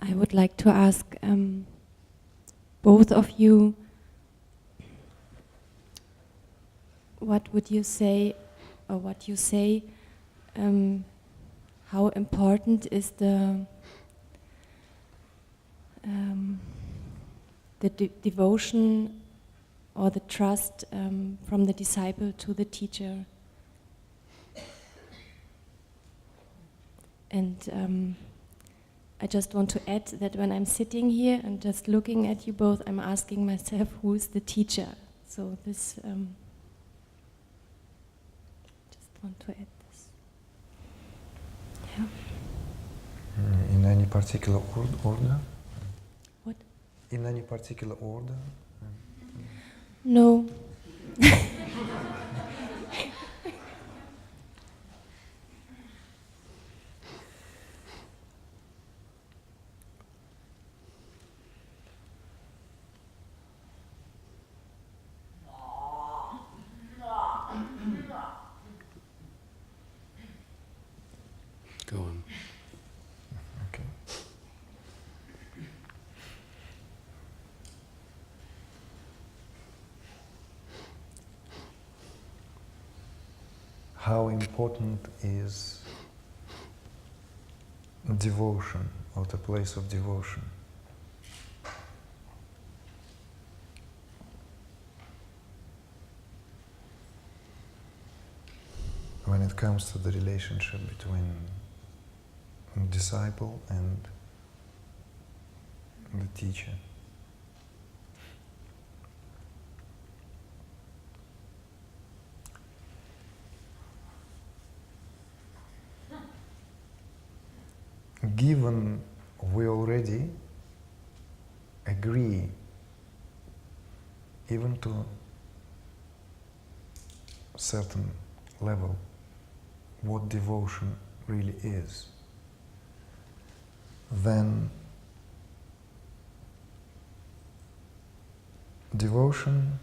I would like to ask both of you, what would you say, or what you say, how important is the devotion or the trust from the disciple to the teacher? And I just want to add that when I'm sitting here and just looking at you both, I'm asking myself, who is the teacher? So this, just want to add this. Yeah. In any particular order? What? In any particular order? No. Go on. Okay. How important is devotion, or the place of devotion? When it comes to the relationship between disciple and the teacher. Given we already agree, even to a certain level, what devotion really is, then devotion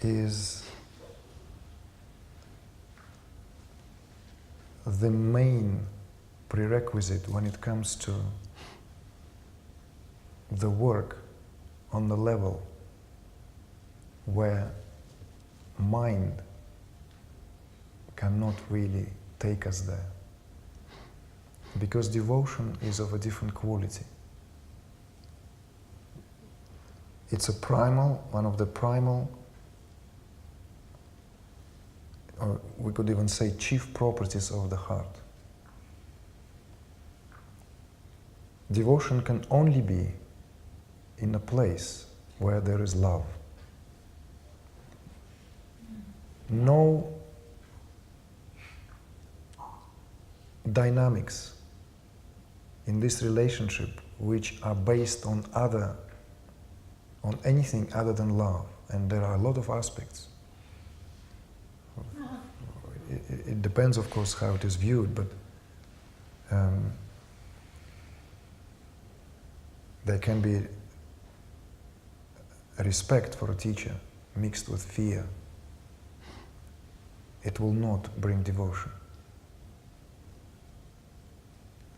is the main prerequisite when it comes to the work on the level where mind cannot really take us there. Because devotion is of a different quality. It's a primal, one of the primal, or we could even say chief properties of the heart. Devotion can only be in a place where there is love. No dynamics in this relationship which are based on anything other than love, and there are a lot of aspects. It depends, of course, how it is viewed, but there can be a respect for a teacher mixed with fear. It will not bring devotion.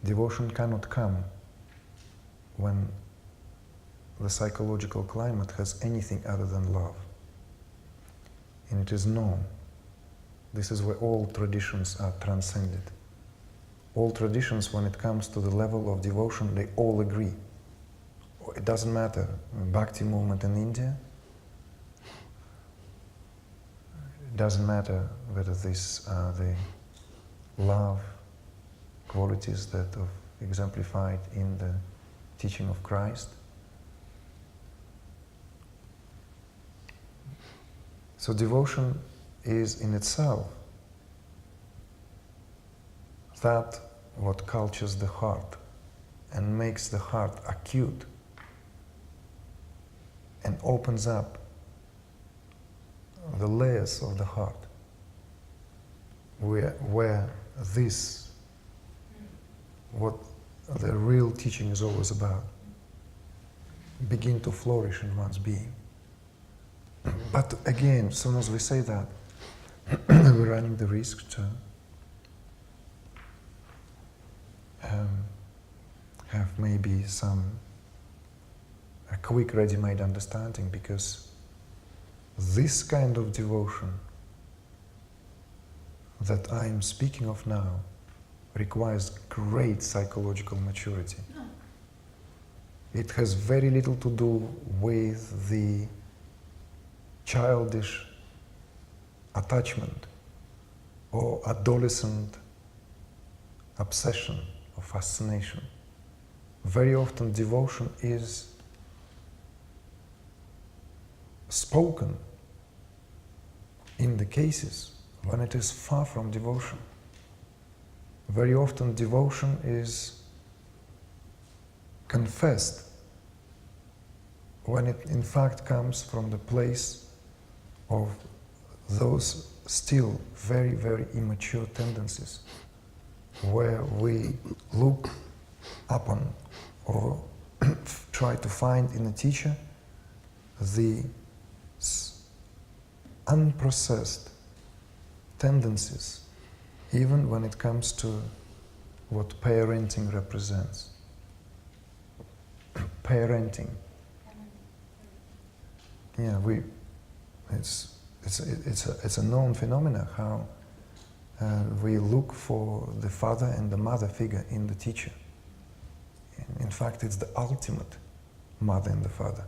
Devotion cannot come when the psychological climate has anything other than love. And it is known. This is where all traditions are transcended. All traditions, when it comes to the level of devotion, they all agree. It doesn't matter. Bhakti movement in India, it doesn't matter whether these are the love qualities that are exemplified in the teaching of Christ. So devotion is in itself that what cultures the heart and makes the heart acute and opens up the layers of the heart where this, what the real teaching is always about, begin to flourish in one's being. But again, as soon as we say that, we're running the risk to have maybe a quick ready-made understanding, because this kind of devotion that I'm speaking of now requires great psychological maturity. It has very little to do with the childish attachment or adolescent obsession or fascination. Very often devotion is spoken in the cases when it is far from devotion. Very often devotion is confessed when it in fact comes from the place of those still very, very immature tendencies, where we look upon or try to find in a teacher the unprocessed tendencies, even when it comes to what parenting represents. Parenting. Yeah, it's a known phenomenon how we look for the father and the mother figure in the teacher. In fact, it's the ultimate mother and the father.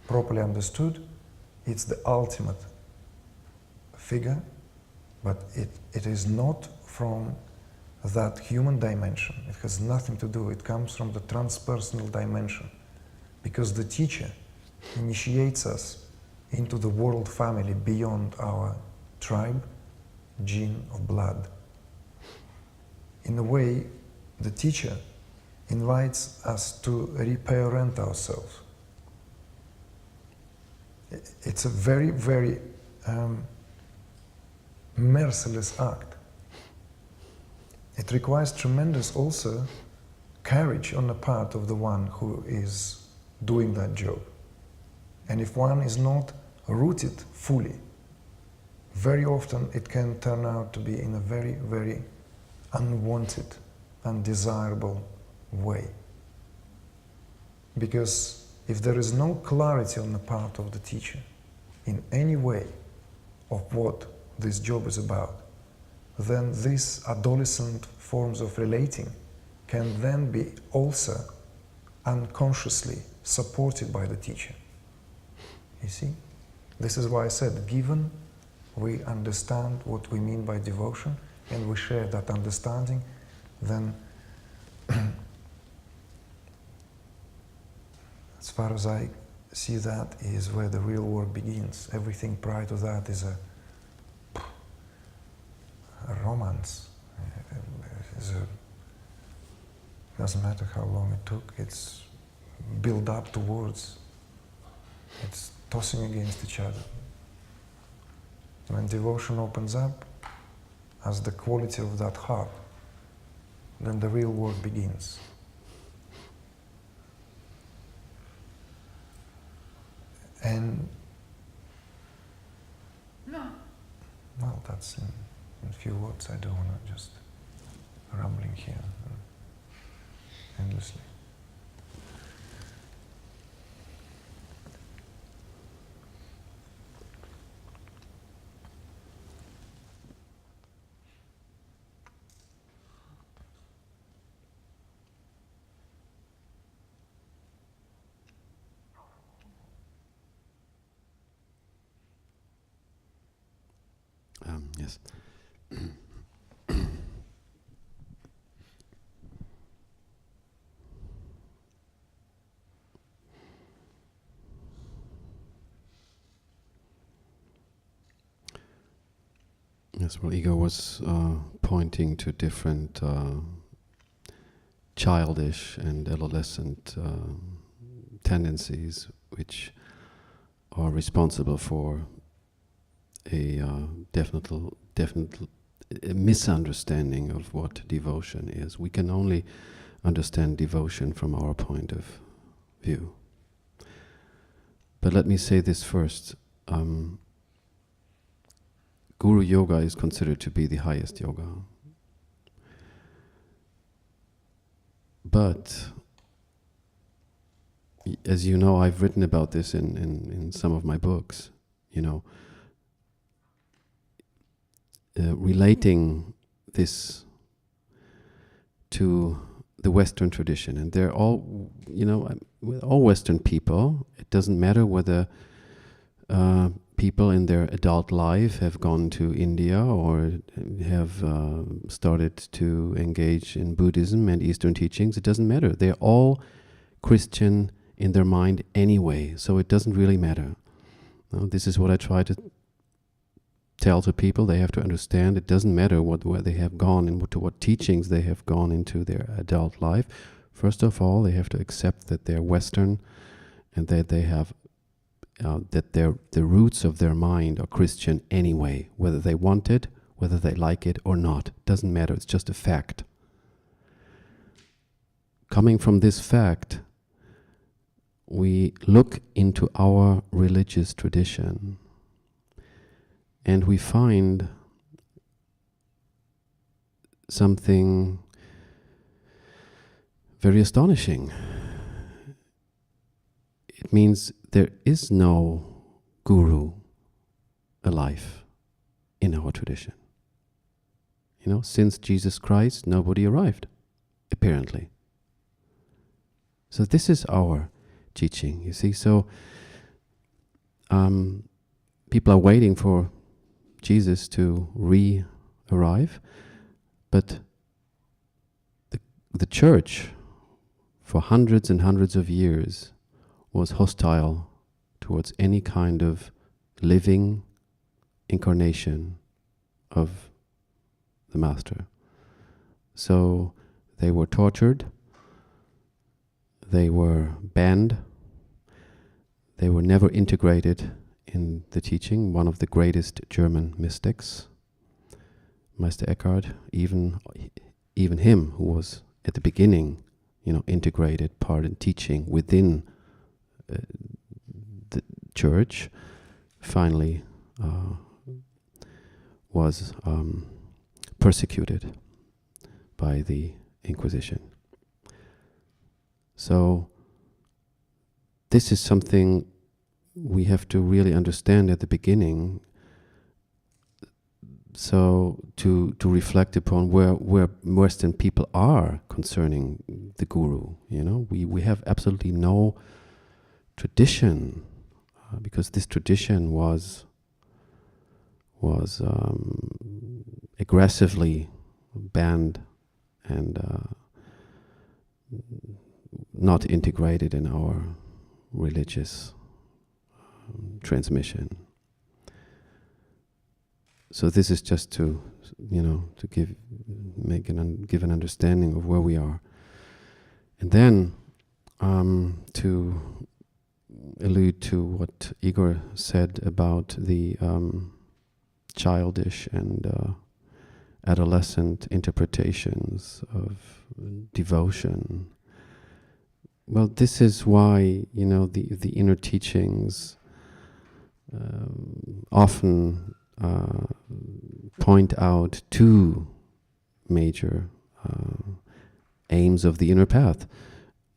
Properly understood, it's the ultimate figure, but it is not from that human dimension. It has nothing to do. It comes from the transpersonal dimension, because the teacher initiates us into the world family beyond our tribe, gene of blood. In a way, the teacher invites us to reparent ourselves. It's a very, very merciless act. It requires tremendous also courage on the part of the one who is doing that job. And if one is not rooted fully, very often it can turn out to be in a very, very unwanted, undesirable way. Because if there is no clarity on the part of the teacher in any way of what this job is about, then these adolescent forms of relating can then be also unconsciously supported by the teacher. You see? This is why I said, given we understand what we mean by devotion and we share that understanding, then as far as I see, that is where the real work begins. Everything prior to that is a romance. Doesn't matter how long it took, it's built up towards, it's tossing against each other. When devotion opens up as the quality of that heart, then the real work begins. And well, that's in a few words. I don't want to just rambling here endlessly. Yes. Yes, well, Igor was pointing to different childish and adolescent tendencies which are responsible for a definite misunderstanding of what devotion is. We can only understand devotion from our point of view. But let me say this first. Guru Yoga is considered to be the highest yoga. But as you know, I've written about this in some of my books, you know, relating this to the Western tradition. And they're all, you know, we're all Western people. It doesn't matter whether people in their adult life have gone to India or have started to engage in Buddhism and Eastern teachings. It doesn't matter. They're all Christian in their mind anyway, so it doesn't really matter. This is what I try to tell to people. They have to understand it doesn't matter where they have gone and to what teachings they have gone into their adult life. First of all, they have to accept that they're Western and that they have that the roots of their mind are Christian anyway, whether they want it, whether they like it or not. Doesn't matter, it's just a fact. Coming from this fact, we look into our religious tradition and we find something very astonishing. It means there is no guru alive in our tradition. You know, since Jesus Christ, nobody arrived, apparently. So this is our teaching, you see. So people are waiting for Jesus to re-arrive, but the church for hundreds and hundreds of years was hostile towards any kind of living incarnation of the Master. So they were tortured, they were banned, they were never integrated in the teaching. One of the greatest German mystics, Meister Eckhart, even him, who was at the beginning, you know, integrated part in teaching within the church, finally was persecuted by the Inquisition. So this is something we have to really understand at the beginning, so to reflect upon where Western people are concerning the guru. You know, we have absolutely no tradition, because this tradition was aggressively banned and not integrated in our religious transmission. So this is just to, you know, to give an understanding of where we are, and then to allude to what Igor said about the childish and adolescent interpretations of devotion. Well, this is why, you know, the inner teachings often point out two major aims of the inner path.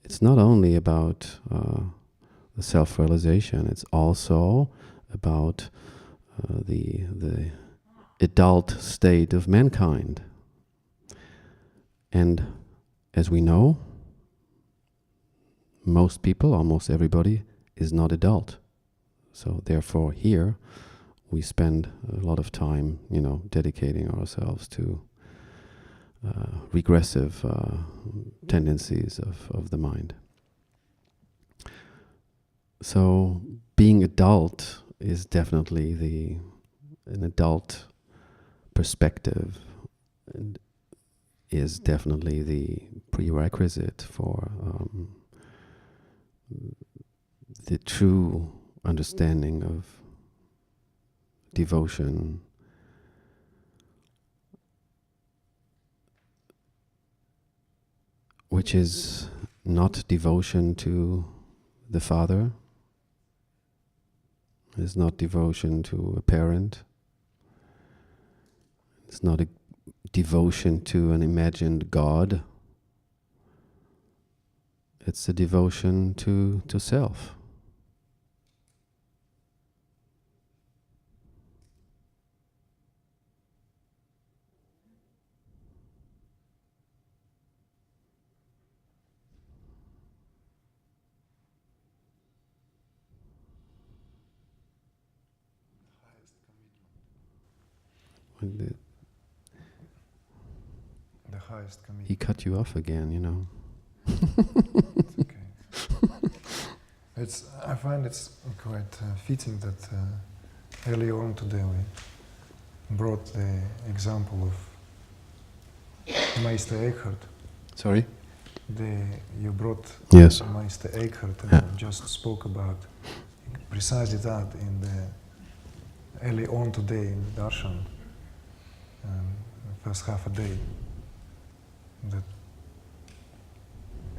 It's not only about the self-realization, it's also about the adult state of mankind. And as we know, most people, almost everybody, is not adult. So therefore here we spend a lot of time, you know, dedicating ourselves to regressive tendencies of the mind. So being adult is definitely an adult perspective, and is definitely the prerequisite for the true understanding of devotion, which is not devotion to the Father, is not devotion to a parent, it's not a devotion to an imagined God. It's a devotion to self. The highest commitment. He cut you off again, you know. It's okay. I find it's quite fitting that earlier on today we brought the example of Meister Eckhart. Sorry? You brought Yes. Meister Eckhart and just spoke about precisely that in the early on today in the darshan, first half a day, that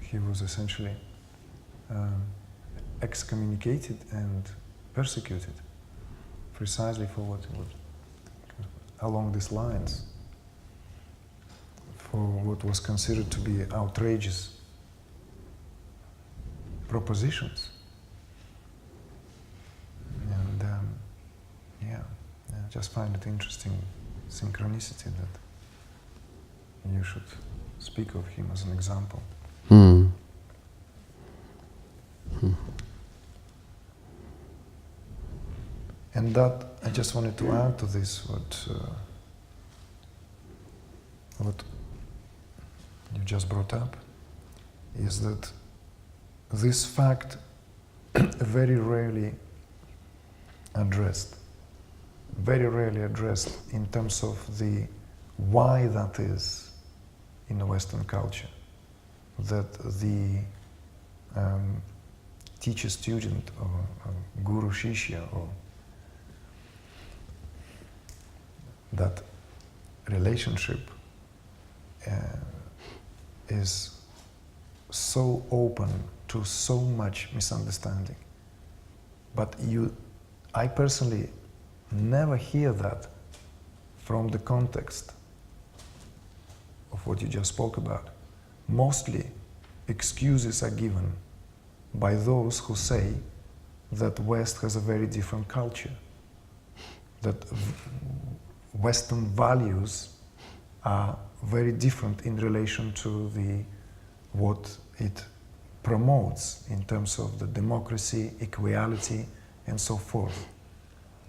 he was essentially excommunicated and persecuted precisely for what along these lines, for what was considered to be outrageous propositions. And I just find it interesting synchronicity that you should speak of him as an example. Hmm. And that, I just wanted to add to this what you just brought up, is that this fact very rarely addressed in terms of the why that is in the Western culture, that the teacher-student or guru-shishya, or that relationship is so open to so much misunderstanding. But I personally never hear that from the context of what you just spoke about. Mostly excuses are given by those who say that West has a very different culture, that Western values are very different in relation to what it promotes in terms of the democracy, equality, and so forth.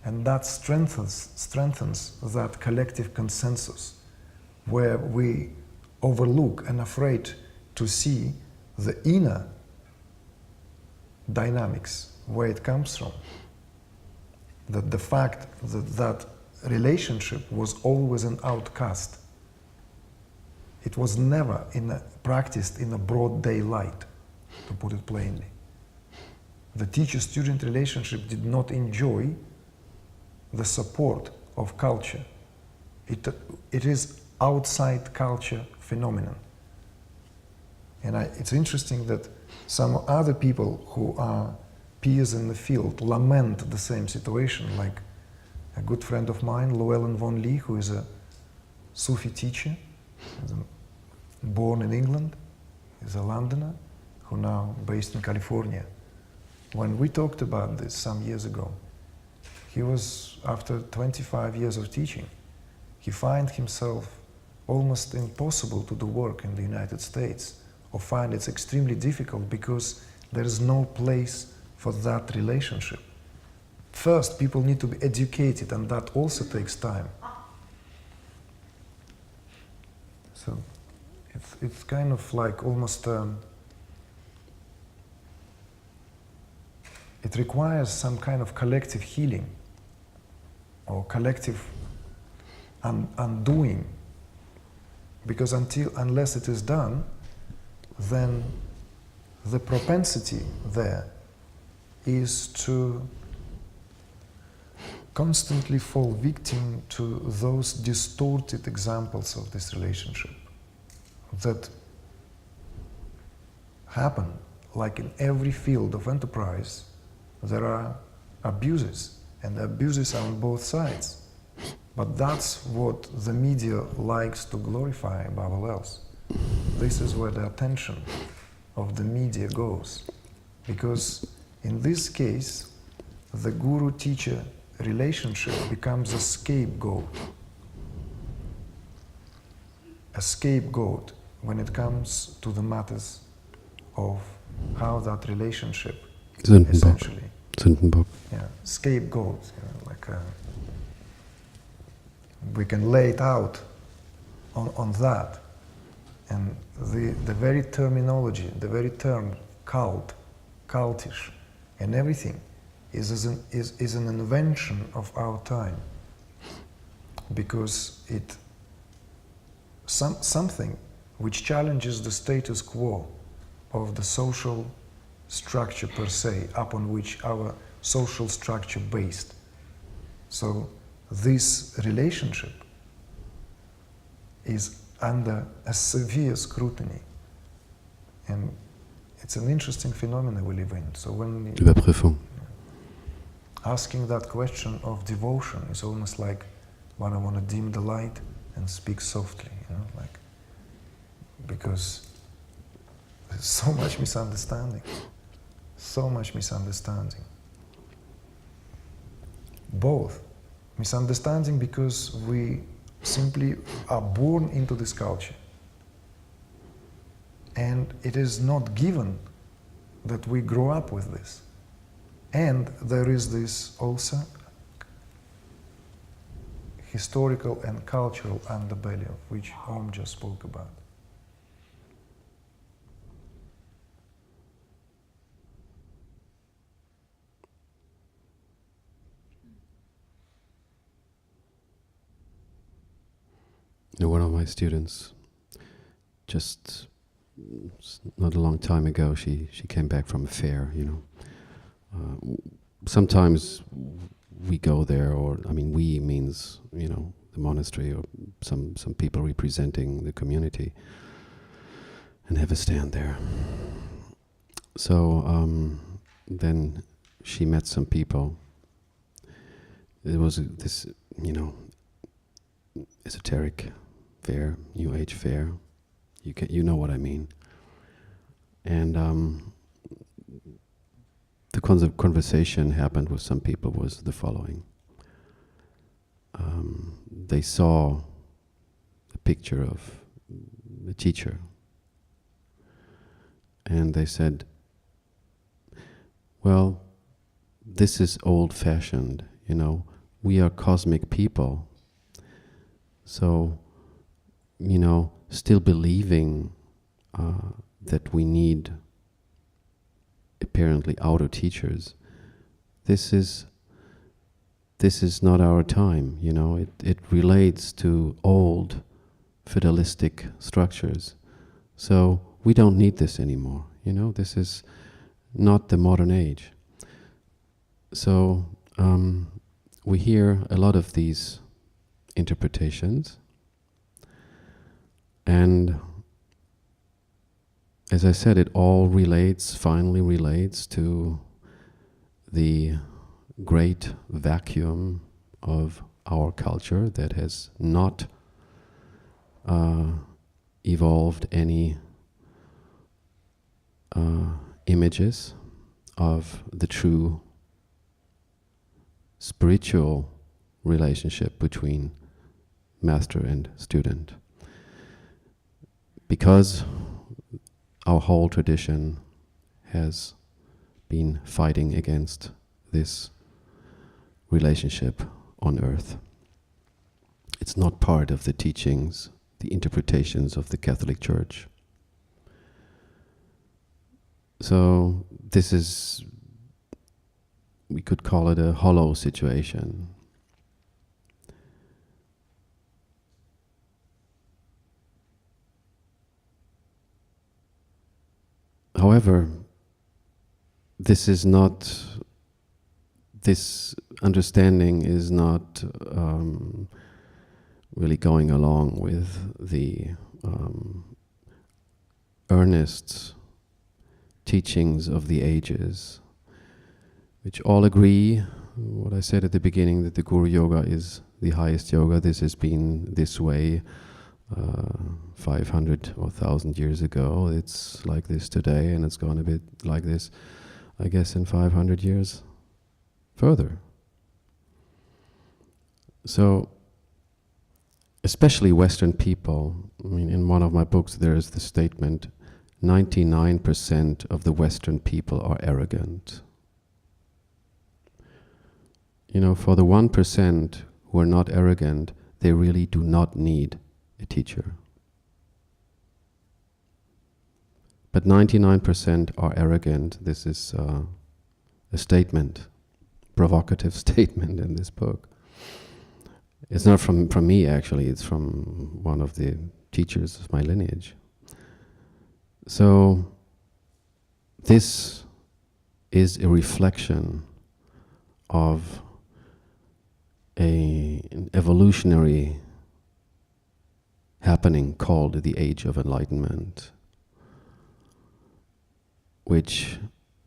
And that strengthens that collective consensus, where we overlook and afraid to see the inner dynamics, where it comes from. That the fact that relationship was always an outcast. It was never practiced in a broad daylight, to put it plainly. The teacher-student relationship did not enjoy the support of culture. It is outside culture phenomenon. And it's interesting that some other people who are peers in the field lament the same situation, like a good friend of mine, Llewellyn Vaughan Lee, who is a Sufi teacher, born in England, is a Londoner, who now based in California. When we talked about this some years ago, he was, after 25 years of teaching, he find himself almost impossible to do work in the United States, or find it's extremely difficult because there is no place for that relationship. First, people need to be educated, and that also takes time. So it's kind of like almost it requires some kind of collective healing or collective undoing, because unless it is done, then the propensity there is to constantly fall victim to those distorted examples of this relationship that happen. Like in every field of enterprise, there are abuses, and the abuses are on both sides. But that's what the media likes to glorify above all else. This is where the attention of the media goes. Because in this case, the guru-teacher relationship becomes a scapegoat. A scapegoat when it comes to the matters of how that relationship essentially. Sündenbock. Yeah, scapegoat, like we can lay it out on that. And the very terminology, the very term cult, cultish, and everything is an invention of our time, because it something which challenges the status quo of the social structure per se, upon which our social structure based. So this relationship is under a severe scrutiny, and it's an interesting phenomenon we live in. So when Überprüfung. asking that question of devotion is almost like when I want to dim the light and speak softly, like, because there's so much misunderstanding. So much misunderstanding. Both. Misunderstanding because we simply are born into this culture. And it is not given that we grow up with this. And there is this also historical and cultural underbelly of which Om just spoke about. One of my students, just not a long time ago, she came back from a fair, sometimes we go there, or we means, the monastery or some people representing the community, and have a stand there. So then she met some people. It was this, esoteric fair, New Age fair. You know what I mean. And the conversation happened with some people was the following. They saw a picture of the teacher, and they said, well, this is old-fashioned, we are cosmic people. So, still believing that we need apparently outer teachers. This is not our time, It relates to old fatalistic structures. So we don't need this anymore, This is not the modern age. So we hear a lot of these interpretations, and as I said, it all finally relates to the great vacuum of our culture that has not evolved any images of the true spiritual relationship between master and student. Because our whole tradition has been fighting against this relationship on earth. It's not part of the teachings, the interpretations of the Catholic Church. So this is, we could call it a hollow situation. However, this understanding is not really going along with the earnest teachings of the ages, which all agree, what I said at the beginning, that the Guru Yoga is the highest yoga. This has been this way 500 or 1,000 years ago. It's like this today, and it's going to be like this, I guess, in 500 years further. So, especially Western people, I mean, in one of my books there is the statement, 99% of the Western people are arrogant. You know, for the 1% who are not arrogant, they really do not need a teacher. But 99% are arrogant. This is a statement, provocative statement in this book. It's not from me, actually. It's from one of the teachers of my lineage. So this is a reflection of an evolutionary happening called the Age of Enlightenment, which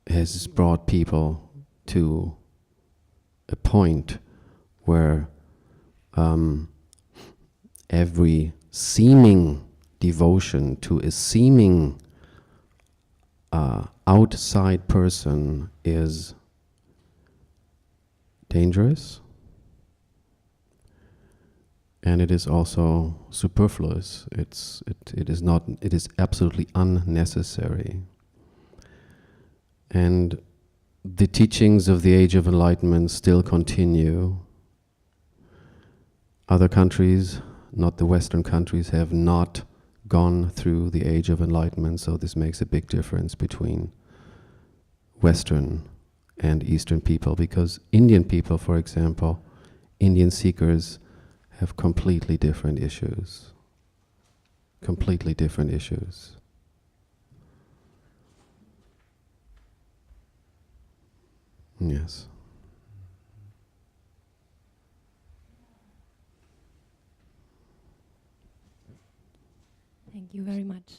has brought people to a point where every seeming devotion to a seeming outside person is dangerous, and it is also superfluous. It is absolutely unnecessary. And the teachings of the Age of Enlightenment still continue. Other countries, not the Western countries, have not gone through the Age of Enlightenment, so this makes a big difference between Western and Eastern people, because Indian people, for example, Indian seekers have completely different issues. Completely different issues. Yes. Thank you very much.